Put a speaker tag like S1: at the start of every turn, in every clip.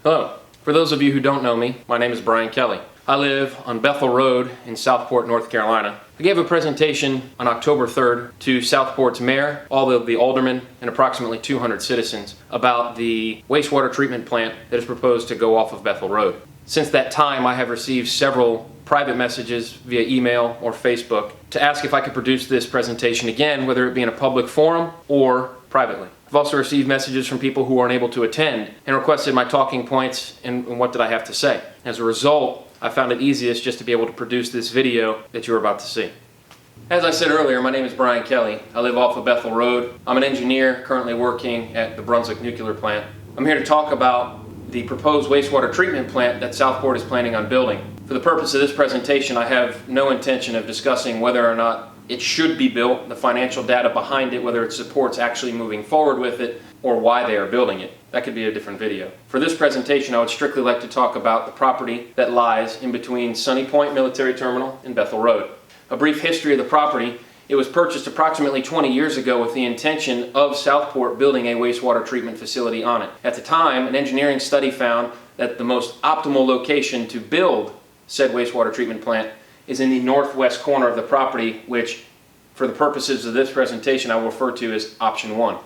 S1: Hello. For those of you who don't know me, my name is Brian Kelly. I live on Bethel Road in Southport, North Carolina. I gave a presentation on October 3rd to Southport's mayor, all of the aldermen, and approximately 200 citizens about the wastewater treatment plant that is proposed to go off of Bethel Road. Since that time, I have received several private messages via email or Facebook to ask if I could produce this presentation again, whether it be in a public forum or privately. I've also received messages from people who aren't able to attend and requested my talking points and what did I have to say. As a result, I found it easiest just to be able to produce this video that you're about to see. As I said earlier, my name is Brian Kelly. I live off of Bethel Road. I'm an engineer currently working at the Brunswick nuclear plant. I'm here to talk about the proposed wastewater treatment plant that Southport is planning on building. For the purpose of this presentation, I have no intention of discussing whether or not it should be built, the financial data behind it, whether it supports actually moving forward with it, or why they are building it. That could be a different video. For this presentation, I would strictly like to talk about the property that lies in between Sunny Point Military Terminal and Bethel Road. A brief history of the property: it was purchased approximately 20 years ago with the intention of Southport building a wastewater treatment facility on it. At the time, an engineering study found that the most optimal location to build said wastewater treatment plant is in the northwest corner of the property, which, for the purposes of this presentation, I will refer to as option 1.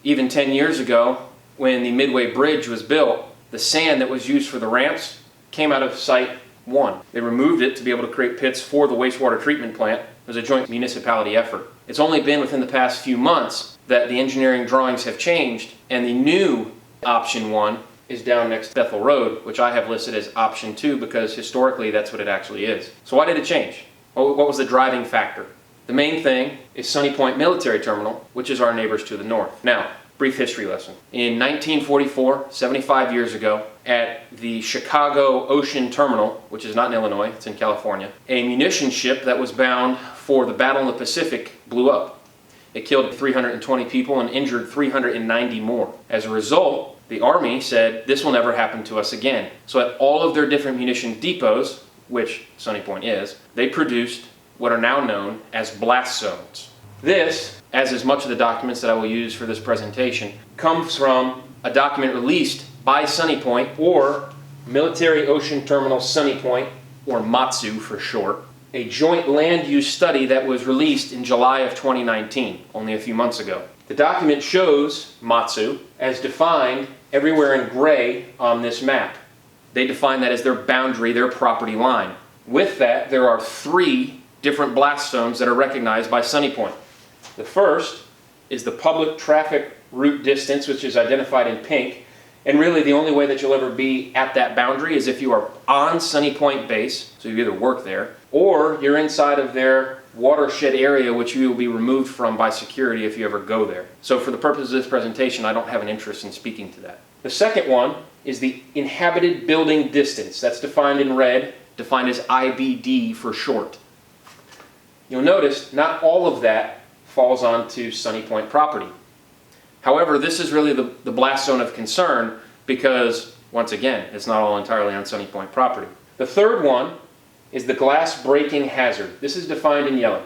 S1: Even 10 years ago, when the Midway Bridge was built, the sand that was used for the ramps came out of Site 1. They removed it to be able to create pits for the wastewater treatment plant. It was a joint municipality effort. It's only been within the past few months that the engineering drawings have changed, and the new option 1 is down next to Bethel Road, which I have listed as option 2 because historically that's what it actually is. So why did it change? What was the driving factor? The main thing is Sunny Point Military Terminal, which is our neighbors to the north. Now, brief history lesson. In 1944, 75 years ago, at the Chicago Ocean Terminal, which is not in Illinois, it's in California, a munition ship that was bound for the Battle in the Pacific blew up. It killed 320 people and injured 390 more. As a result, the Army said, this will never happen to us again. So at all of their different munition depots, which Sunny Point is, they produced what are now known as blast zones. This, as is much of the documents that I will use for this presentation, comes from a document released by Sunny Point, or Military Ocean Terminal Sunny Point, or MOTSU for short, a joint land use study that was released in July of 2019, only a few months ago. The document shows MOTSU as defined everywhere in gray on this map. They define that as their boundary, their property line. With that, there are 3 different blast zones that are recognized by Sunny Point. The first is the public traffic route distance, which is identified in pink. And really the only way that you'll ever be at that boundary is if you are on Sunny Point base, so you either work there, or you're inside of their watershed area, which you will be removed from by security if you ever go there. So for the purpose of this presentation, I don't have an interest in speaking to that. The second one is the inhabited building distance. That's defined in red, defined as IBD for short. You'll notice not all of that falls onto Sunny Point property. However, this is really the blast zone of concern because, once again, it's not all entirely on Sunny Point property. The third one is the glass breaking hazard. This is defined in yellow.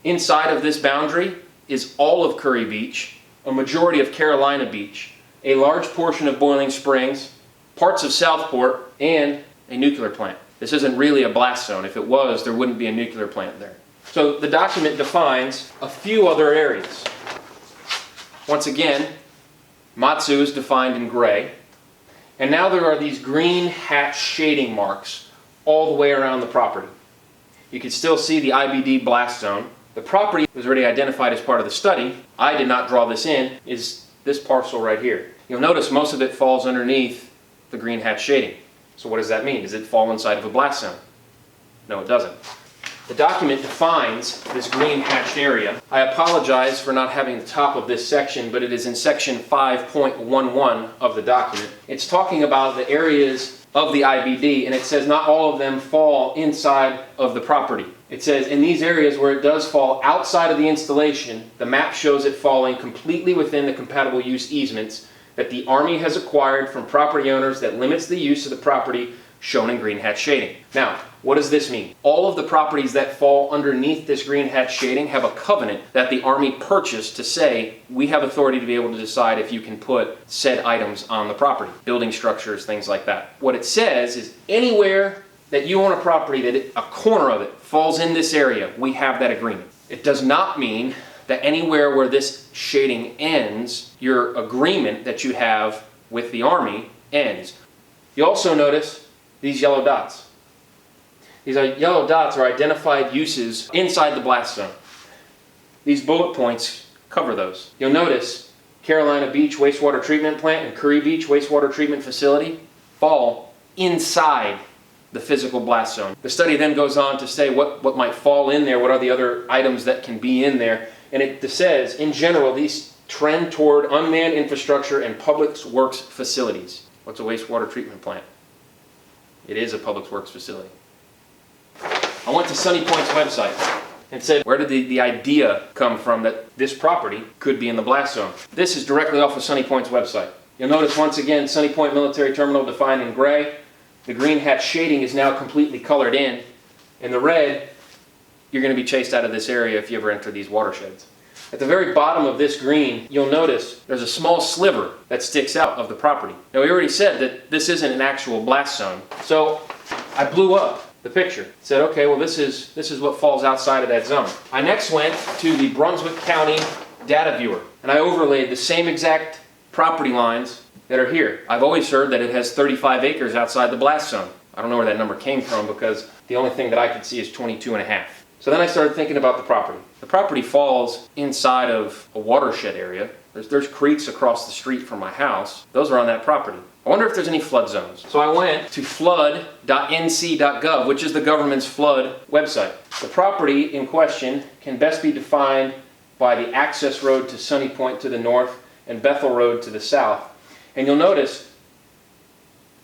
S1: Inside of this boundary is all of Curry Beach, a majority of Carolina Beach, a large portion of Boiling Springs, parts of Southport, and a nuclear plant. This isn't really a blast zone. If it was, there wouldn't be a nuclear plant there. So the document defines a few other areas. Once again, MOTSU is defined in gray, and now there are these green hatch shading marks all the way around the property. You can still see the IBD blast zone. The property was already identified as part of the study. I did not draw this in, is this parcel right here. You'll notice most of it falls underneath the green hatch shading. So what does that mean? Does it fall inside of a blast zone? No, it doesn't. The document defines this green hatched area. I apologize for not having the top of this section, but it is in section 5.11 of the document. It's talking about the areas of the IBD, and it says not all of them fall inside of the property. It says in these areas where it does fall outside of the installation, the map shows it falling completely within the compatible use easements that the Army has acquired from property owners that limits the use of the property shown in green hatch shading. Now, What does this mean? All of the properties that fall underneath this green hatch shading have a covenant that the Army purchased to say, we have authority to be able to decide if you can put said items on the property, building structures, things like that. What it says is anywhere that you own a property that a corner of it falls in this area, we have that agreement. It does not mean that anywhere where this shading ends, your agreement that you have with the Army ends. You also notice these yellow dots. These yellow dots are identified uses inside the blast zone. These bullet points cover those. You'll notice Carolina Beach Wastewater Treatment Plant and Curry Beach Wastewater Treatment Facility fall inside the physical blast zone. The study then goes on to say what might fall in there, what are the other items that can be in there, and it says, in general, these trend toward unmanned infrastructure and public works facilities. What's a wastewater treatment plant? It is a public works facility. I went to Sunny Point's website and said, where did the idea come from that this property could be in the blast zone? This is directly off of Sunny Point's website. You'll notice once again, Sunny Point Military Terminal defined in gray. The green hatch shading is now completely colored in. In the red, you're going to be chased out of this area if you ever enter these watersheds. At the very bottom of this green, you'll notice there's a small sliver that sticks out of the property. Now, we already said that this isn't an actual blast zone. So I blew up the picture. Said, okay, well, this is what falls outside of that zone. I next went to the Brunswick County data viewer, and I overlaid the same exact property lines that are here. I've always heard that it has 35 acres outside the blast zone. I don't know where that number came from because the only thing that I could see is 22 and a half. So then I started thinking about the property. The property falls inside of a watershed area. There's creeks across the street from my house. Those are on that property. I wonder if there's any flood zones. So I went to flood.nc.gov, which is the government's flood website. The property in question can best be defined by the access road to Sunny Point to the north and Bethel Road to the south. And you'll notice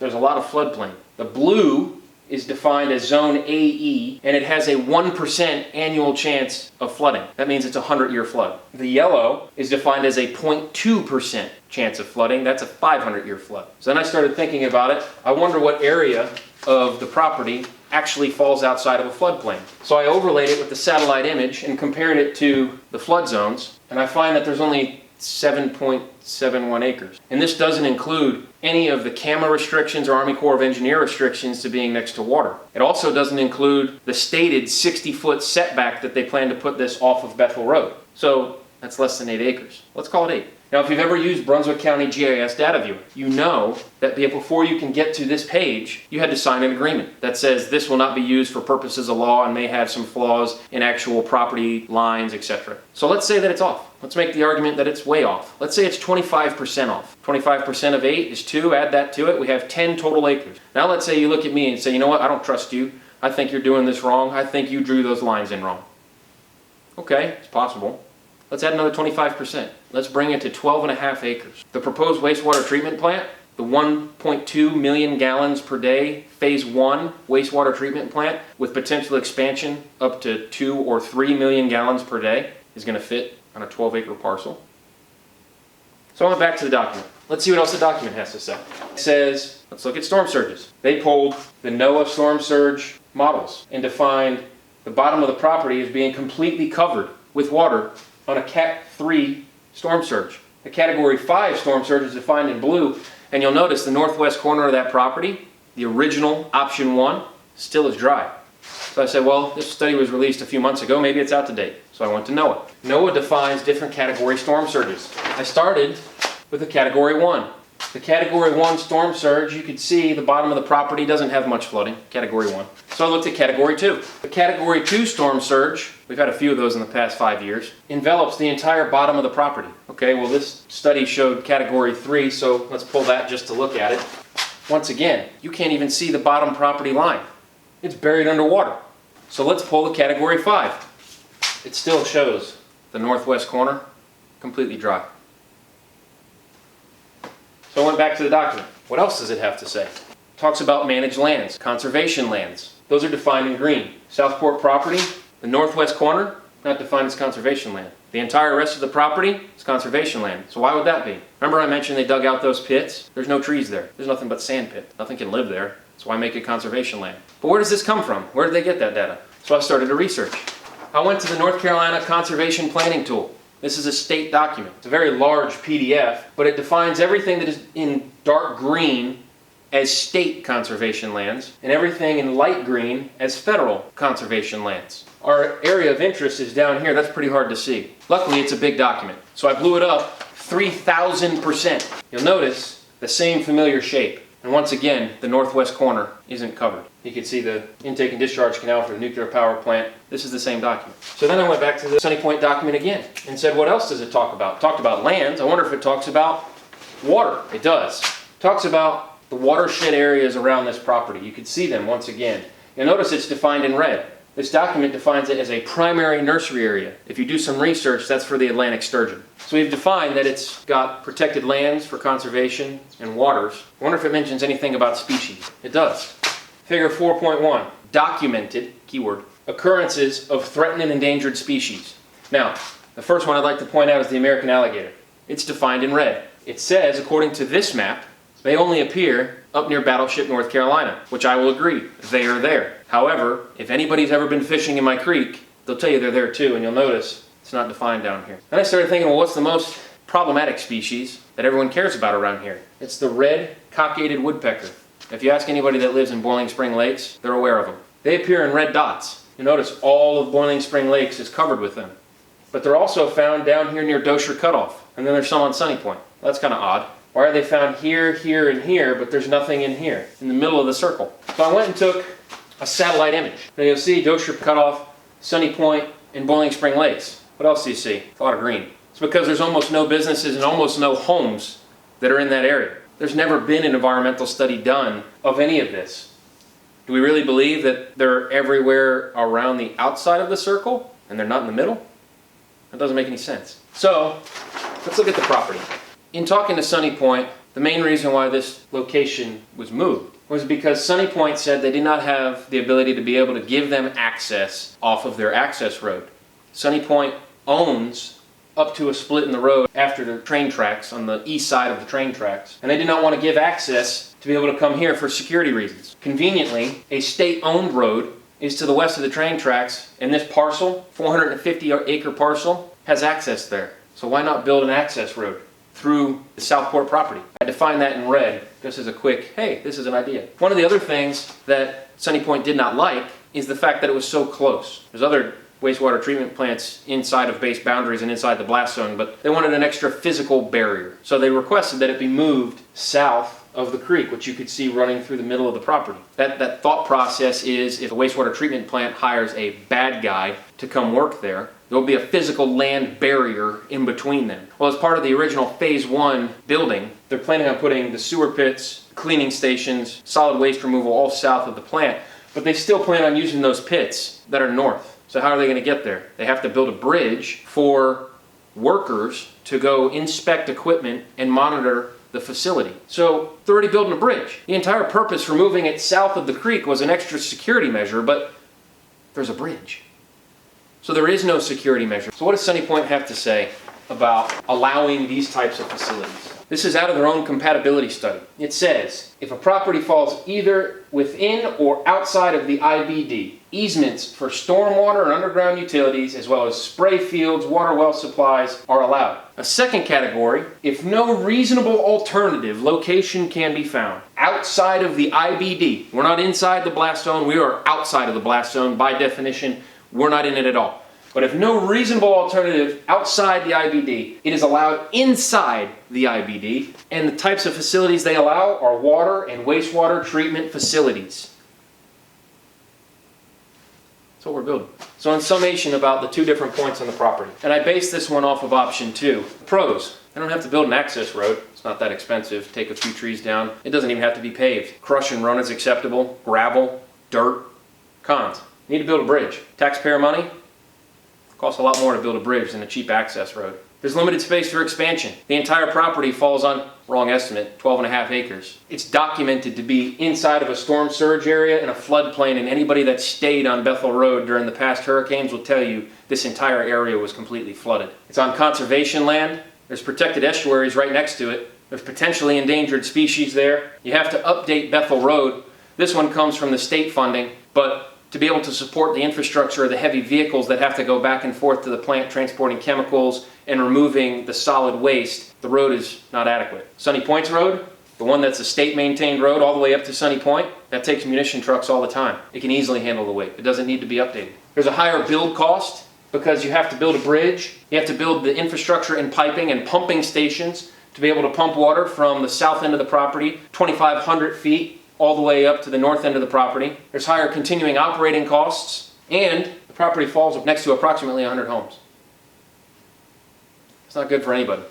S1: there's a lot of floodplain. The blue is defined as zone AE, and it has a 1% annual chance of flooding. That means it's a 100-year flood. The yellow is defined as a 0.2% chance of flooding. That's a 500-year flood. So then I started thinking about it. I wonder what area of the property actually falls outside of a floodplain. So I overlaid it with the satellite image and compared it to the flood zones, and I find that there's only 7.71 acres. And this doesn't include any of the CAMA restrictions or Army Corps of Engineer restrictions to being next to water. It also doesn't include the stated 60-foot setback that they plan to put this off of Bethel Road. So that's less than 8 acres. Let's call it 8. Now, if you've ever used Brunswick County GIS Data Viewer, you know that before you can get to this page, you had to sign an agreement that says this will not be used for purposes of law and may have some flaws in actual property lines, etc. So let's say that it's off. Let's make the argument that it's way off. Let's say it's 25% off. 25% of 8 is 2, add that to it, we have 10 total acres. Now let's say you look at me and say, you know what, I don't trust you. I think you're doing this wrong. I think you drew those lines in wrong. Okay, it's possible. Let's add another 25%. Let's bring it to 12.5 acres. The proposed wastewater treatment plant, the 1.2 million gallons per day, phase 1 wastewater treatment plant with potential expansion up to 2 or 3 million gallons per day is going to fit on a 12-acre parcel. So I went back to the document. Let's see what else the document has to say. It says, let's look at storm surges. They pulled the NOAA storm surge models and defined the bottom of the property as being completely covered with water on a Cat 3 storm surge. The Category 5 storm surge is defined in blue, and you'll notice the northwest corner of that property, the original option 1, still is dry. So I said, well, this study was released a few months ago, maybe it's out to date. So I went to NOAA. NOAA defines different category storm surges. I started with the Category 1. The Category 1 storm surge, you could see the bottom of the property doesn't have much flooding, Category 1. So I looked at Category 2. The Category 2 storm surge, we've had a few of those in the past 5 years, envelops the entire bottom of the property. Okay, well, this study showed Category 3, so let's pull that just to look at it. Once again, you can't even see the bottom property line. It's buried underwater. So let's pull the Category 5. It still shows the northwest corner completely dry. So I went back to the document. What else does it have to say? It talks about managed lands, conservation lands. Those are defined in green. Southport property, the northwest corner, not defined as conservation land. The entire rest of the property is conservation land. So why would that be? Remember I mentioned they dug out those pits? There's no trees there. There's nothing but sand pit. Nothing can live there. So why make it conservation land? But where does this come from? Where did they get that data? So I started to research. I went to the North Carolina Conservation Planning Tool. This is a state document. It's a very large PDF, but it defines everything that is in dark green as state conservation lands and everything in light green as federal conservation lands. Our area of interest is down here. That's pretty hard to see. Luckily, it's a big document. So I blew it up 3,000%. You'll notice the same familiar shape. And once again, the northwest corner isn't covered. You can see the intake and discharge canal for the nuclear power plant. This is the same document. So then I went back to the Sunny Point document again and said, what else does it talk about? It talked about lands. I wonder if it talks about water. It does. It talks about the watershed areas around this property. You can see them once again. You'll notice it's defined in red. This document defines it as a primary nursery area. If you do some research, that's for the Atlantic sturgeon. So we've defined that it's got protected lands for conservation and waters. I wonder if it mentions anything about species. It does. Figure 4.1, documented, keyword, occurrences of threatened and endangered species. Now, the first one I'd like to point out is the American alligator. It's defined in red. It says, according to this map, they only appear up near Battleship, North Carolina, which I will agree, they are there. However, if anybody's ever been fishing in my creek, they'll tell you they're there too, and you'll notice it's not defined down here. Then I started thinking, well, what's the most problematic species that everyone cares about around here? It's the red cockaded woodpecker. If you ask anybody that lives in Boiling Spring Lakes, they're aware of them. They appear in red dots. You'll notice all of Boiling Spring Lakes is covered with them. But they're also found down here near Dosher Cutoff, and then there's some on Sunny Point. Well, that's kind of odd. Why are they found here, here, and here, but there's nothing in here, in the middle of the circle? So I went and took a satellite image. Now you'll see Dosher Cutoff, Sunny Point, and Boiling Spring Lakes. What else do you see? A lot of green. It's because there's almost no businesses and almost no homes that are in that area. There's never been an environmental study done of any of this. Do we really believe that they're everywhere around the outside of the circle, and they're not in the middle? That doesn't make any sense. So, let's look at the property. In talking to Sunny Point, the main reason why this location was moved was because Sunny Point said they did not have the ability to be able to give them access off of their access road. Sunny Point owns up to a split in the road after the train tracks, on the east side of the train tracks, and they did not want to give access to be able to come here for security reasons. Conveniently, a state-owned road is to the west of the train tracks, and this parcel, 450-acre parcel, has access there. So why not build an access road through the Southport property? I defined that in red just as a quick, hey, this is an idea. One of the other things that Sunny Point did not like is the fact that it was so close. There's other wastewater treatment plants inside of base boundaries and inside the blast zone, but they wanted an extra physical barrier. So they requested that it be moved south of the creek, which you could see running through the middle of the property. That thought process is, if a wastewater treatment plant hires a bad guy to come work there, there will be a physical land barrier in between them. Well, as part of the original phase 1 building, they're planning on putting the sewer pits, cleaning stations, solid waste removal all south of the plant, but they still plan on using those pits that are north. So how are they going to get there? They have to build a bridge for workers to go inspect equipment and monitor the facility. So they're already building a bridge. The entire purpose for moving it south of the creek was an extra security measure, but there's a bridge. So there is no security measure. So what does Sunny Point have to say about allowing these types of facilities? This is out of their own compatibility study. It says, if a property falls either within or outside of the IBD, easements for stormwater and underground utilities, as well as spray fields, water well supplies, are allowed. A second category, if no reasonable alternative location can be found outside of the IBD. We're not inside the blast zone, we are outside of the blast zone. By definition, we're not in it at all. But if no reasonable alternative outside the IBD, it is allowed inside the IBD, and the types of facilities they allow are water and wastewater treatment facilities. That's what we're building. So in summation about the two different points on the property, and I based this one off of option 2. Pros, I don't have to build an access road. It's not that expensive. Take a few trees down. It doesn't even have to be paved. Crush and run is acceptable. Gravel, dirt. Cons, need to build a bridge. Taxpayer money? Costs a lot more to build a bridge than a cheap access road. There's limited space for expansion. The entire property falls on, wrong estimate, 12.5 acres. It's documented to be inside of a storm surge area and a floodplain, and anybody that stayed on Bethel Road during the past hurricanes will tell you this entire area was completely flooded. It's on conservation land. There's protected estuaries right next to it. There's potentially endangered species there. You have to update Bethel Road This one comes from the state funding, but to be able to support the infrastructure of the heavy vehicles that have to go back and forth to the plant transporting chemicals and removing the solid waste, the road is not adequate. Sunny Point's road, the one that's a state-maintained road all the way up to Sunny Point, that takes munition trucks all the time. It can easily handle the weight. It doesn't need to be updated. There's a higher build cost because you have to build a bridge. You have to build the infrastructure and piping and pumping stations to be able to pump water from the south end of the property, 2,500 feet, all the way up to the north end of the property. There's higher continuing operating costs, and the property falls next to approximately 100 homes. It's not good for anybody.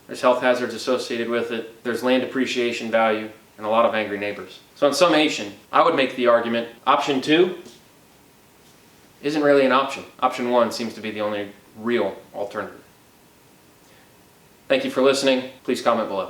S1: There's health hazards associated with it, there's land depreciation value, and a lot of angry neighbors. So in summation, I would make the argument, option 2 isn't really an option. Option 1 seems to be the only real alternative. Thank you for listening. Please comment below.